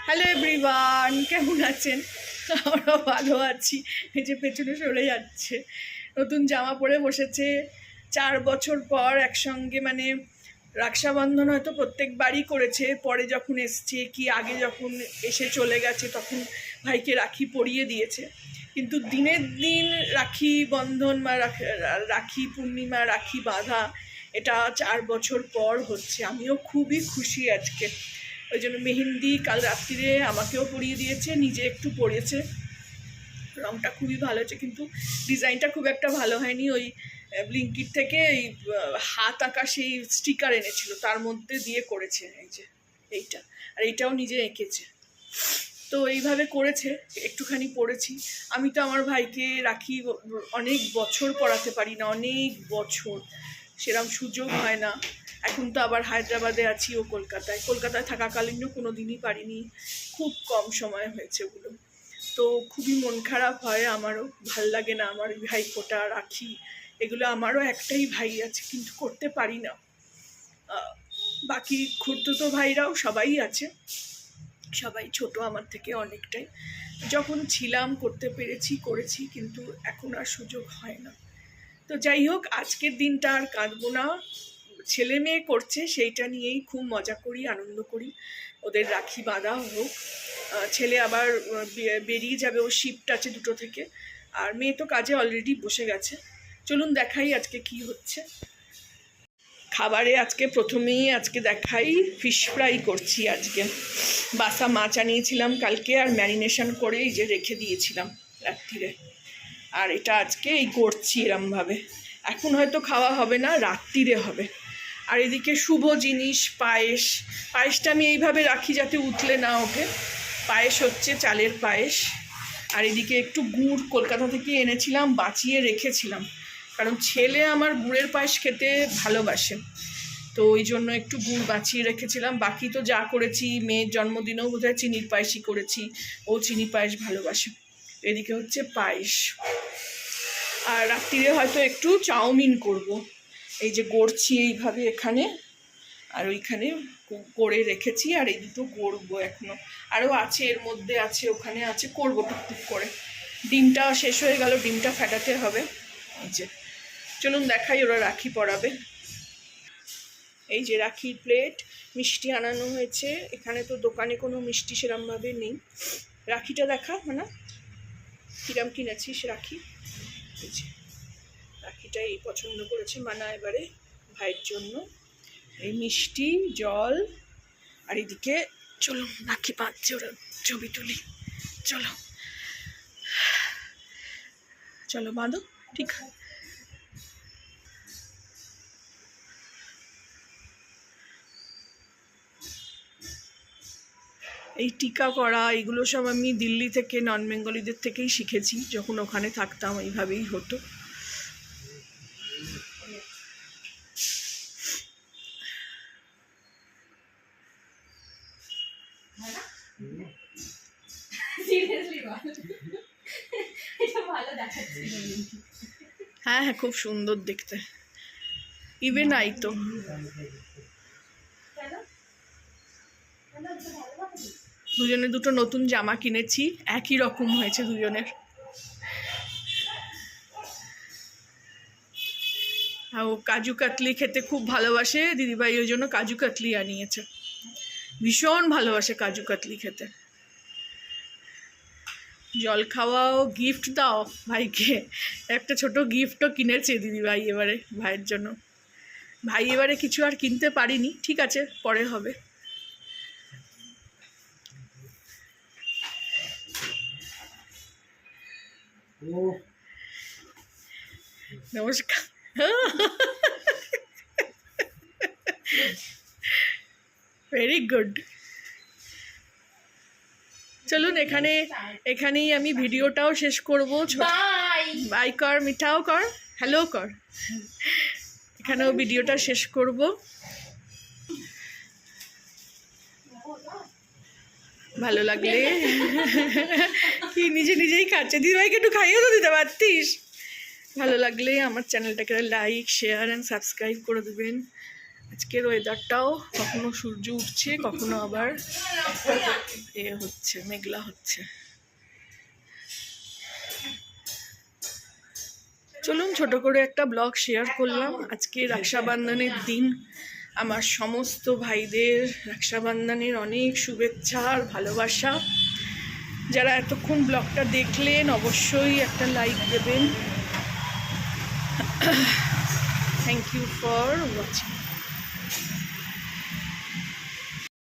Hello everyone, কেমন আছেন? আমরা ভালো আছি। এই যে পেছনে সরে যাচ্ছে, নতুন জামা পরে বসেছে 4 বছর পর একসঙ্গে। মানে রক্ষাবন্ধন হয়তো প্রত্যেক বাড়ি করেছে, পরে যখন এসছে কি আগে যখন এসে চলে গেছে তখন ভাইকে রাখি পরিয়ে দিয়েছে। কিন্তু দিনের দিন রাখি বন্ধন বা রাখি পূর্ণিমা, রাখি বাঁধা, এটা 4 বছর পর হচ্ছে। আমিও খুবই খুশি আজকে। ওই জন্য মেহেন্দি কাল রাত্রিরে আমাকেও পরিয়ে দিয়েছে, নিজে একটু পরিয়েছে। রঙটা খুবই ভালো হয়েছে, কিন্তু ডিজাইনটা খুব একটা ভালো হয়নি। ওই ব্লিঙ্কিট থেকে এই হাত আঁকা সেই স্টিকার এনেছিল, তার মধ্যে দিয়ে করেছে। এই যে এইটা, আর এইটাও নিজে এঁকেছে। তো এইভাবে করেছে, একটুখানি পড়েছি। আমি তো আমার ভাইকে রাখি অনেক বছর পড়াতে পারি না, অনেক বছর সেরকম সুযোগ হয় না। এখন তো আবার হায়দ্রাবাদে আছি, ও কলকাতায় থাকাকালীনও কোনো দিনই পারিনি, খুব কম সময় হয়েছে ওগুলো। তো খুবই মন খারাপ হয়, আমারও ভাল লাগে না। আমার ভাইফোঁটা, রাখি, এগুলো আমারও একটাই ভাই আছে, কিন্তু করতে পারি না। বাকি খুড়তুতো ভাইরাও সবাই আছে, সবাই ছোট আমার থেকে অনেকটাই। যখন ছিলাম করতে পেরেছি, করেছি, কিন্তু এখন আর সুযোগ হয় না। তো যাই হোক, আজকের দিনটা আর কাঁদবো না। ছেলে মেয়ে করছে, সেইটা নিয়েই খুব মজা করি, আনন্দ করি। ওদের রাখি বাঁধা হোক। ছেলে আবার বেরিয়ে যাবে, ও শিফট আছে 2টো থেকে। আর মেয়ে তো কাজে অলরেডি বসে গেছে। চলুন দেখাই আজকে কি হচ্ছে খাবারে। আজকে প্রথমেই দেখাই, ফিশ ফ্রাই করছি আজকে। বাসা মাছ আনিয়েছিলাম কালকে, আর ম্যারিনেশন করে এই যে রেখে দিয়েছিলাম রাত্রিরে। আর এটা আজকে এই করছি এরমভাবে। এখন হয়তো খাওয়া হবে না, রাত্রিরে হবে। আর এদিকে শুভ জিনিস পায়েসটা আমি এইভাবে রাখি যাতে উতলে না ওঠে। পায়েস হচ্ছে চালের পায়েস। আর এদিকে একটু গুড় কলকাতা থেকে এনেছিলাম, বাঁচিয়ে রেখেছিলাম, কারণ ছেলে আমার গুড়ের পায়েস খেতে ভালোবাসে। তো ওই জন্য একটু গুড় বাঁচিয়ে রেখেছিলাম। বাকি তো যা করেছি, মেয়ের জন্মদিনেও বোধহয় চিনির পায়েসই করেছি, ও চিনি পায়েস ভালোবাসে। এদিকে হচ্ছে পায়েস। আর রাত্রিরে হয়তো একটু চাউমিন করব। এই যে গড়ছি এইভাবে এখানে, আর ওইখানে করে রেখেছি। আর এই দুটো করবো এখনো, আরও আছে, এর মধ্যে আছে, ওখানে আছে, করবো টুকটুক করে। ডিমটা শেষ হয়ে গেল, ডিমটা ফাটাতে হবে। এই যে চলুন দেখাই, ওরা রাখি পরাবে। এই যে রাখির প্লেট, মিষ্টি আনানো হয়েছে। এখানে তো দোকানে কোনো মিষ্টি সেরমভাবে নেই। রাখিটা দেখা না, কিরম কিনেছিস রাখি। এই যে রাখিটাই পছন্দ করেছে মানা এবারে ভাইয়ের জন্য। এই মিষ্টি, জল, আর এদিকে চলো রাখি বাঁধছে, ওরা ছবি তুলি। চলো চলো বাঁধো, ঠিক। এই টিকা করা এগুলো সব আমি দিল্লি থেকে, নন বেঙ্গলিদের থেকেই শিখেছি। যখন ওখানে থাকতাম এইভাবেই হতো। হ্যাঁ হ্যাঁ, খুব সুন্দর দেখতে। ইভেন আই তো দুজনে দুটো নতুন জামা কিনেছি, একই রকম হয়েছে দুজনের। ও কাজু কাতলি খেতে খুব ভালোবাসে, দিদিভাই ওই জন্য কাজু কাতলি আনিয়েছে। ভীষণ ভালোবাসে কাজু কাতলি খেতে। জল খাওয়াও, গিফট দাও ভাইকে। একটা ছোট গিফটও কিনেছে দিদিভাই এবারে ভাইয়ের জন্য। ভাই এবারে কিছু আর কিনতে পারিনি, ঠিক আছে পরে হবে। নমস্কার। Very good. চলুন এখানেই আমি ভিডিওটাও শেষ করবো। বাই কর, মিঠাও কর, হ্যালো কর। এখানেও ভিডিওটা শেষ করব। ভালো লাগলে কি নিজেই খাচ্ছে, দিদিভাইকে একটু খাইয়েও তো দিতে পারতিস। ভালো লাগলে আমার চ্যানেলটাকে লাইক, শেয়ার অ্যান্ড সাবস্ক্রাইব করে দেবেন। আজকের ওয়েদারটাও কখনো সূর্য উঠছে, কখনো আবার হচ্ছে, মেঘলা হচ্ছে। চলুন ছোট করে একটা ব্লগ শেয়ার করলাম। আজকে রক্ষাবন্ধনের দিন, আমার সমস্ত ভাইদের রক্ষাবন্ধনের অনেক শুভেচ্ছা আর ভালোবাসা। যারা এতক্ষণ ব্লগটা দেখলেন অবশ্যই একটা লাইক দেবেন। Thank you for watching.